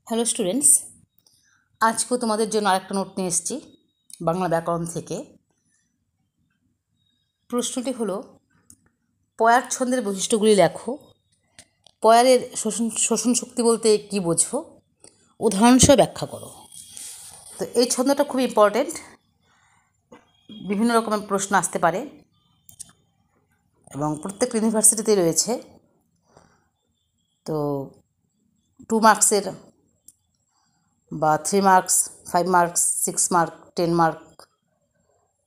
Hello students, আজকেও তোমাদের জন্য আরেকটা নোট নিয়ে এসেছি বাংলা ব্যাকরণ থেকে। প্রশ্নটি হলো, পয়ার ছন্দের বৈশিষ্ট্যগুলি লেখো। পয়ারের শোষণ শক্তি বলতে কী বোঝো? উদাহরণসহ ব্যাখ্যা করো। তো এই ছন্দটা খুব ইম্পর্টেন্ট, বিভিন্ন রকমের প্রশ্ন আসতে পারে এবং প্রত্যেক ইউনিভার্সিটিতেই রয়েছে। তো 2 মার্কসের বা 3 মার্কস, 5 মার্কস, 6 মার্ক, 10 মার্ক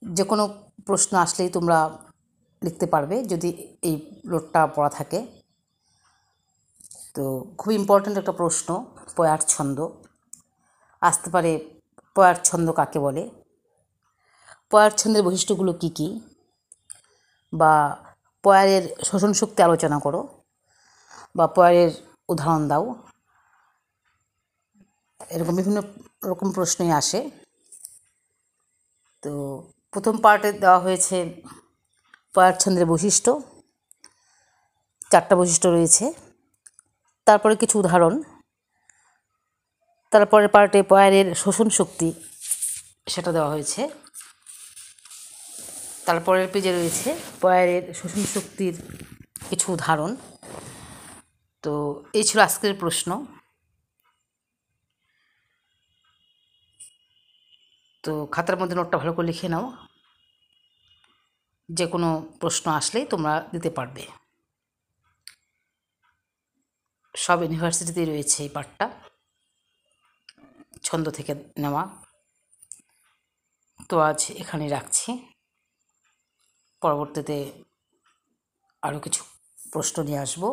যে কোনো প্রশ্ন আসলেই তোমরা লিখতে পারবে যদি এই লোডটা পড়া থাকে। তো খুব ইম্পর্ট্যান্ট একটা প্রশ্ন, পয়ার ছন্দ আসতে পারে। পয়ার ছন্দ কাকে বলে? পয়ার ছন্দের বৈশিষ্ট্যগুলো কী কী? বা পয়ারের শোষণ শক্তি আলোচনা করো, বা পয়ারের উদাহরণ দাও। এরকম বিভিন্ন রকম প্রশ্নই আসে। তো প্রথম পার্টে দেওয়া হয়েছে পয়ার ছন্দের বৈশিষ্ট্য, 4টা বৈশিষ্ট্য রয়েছে। তারপরে কিছু উদাহরণ। তারপরের পার্টে পয়ারের শোষণ শক্তি সেটা দেওয়া হয়েছে। তারপরের পেজে রয়েছে পয়ারের শোষণ শক্তির কিছু উদাহরণ। তো এই ছিল আজকের প্রশ্ন। তো খাতার মধ্যে নোটটা ভালো করে লিখে নাও, যে কোনো প্রশ্ন আসলেই তোমরা দিতে পারবে। সব ইউনিভার্সিটিতেই রয়েছে এই পার্টটা, ছন্দ থেকে নেওয়া। তো আজ এখানে রাখছি, পরবর্তীতে আরও কিছু প্রশ্ন নিয়ে আসবো।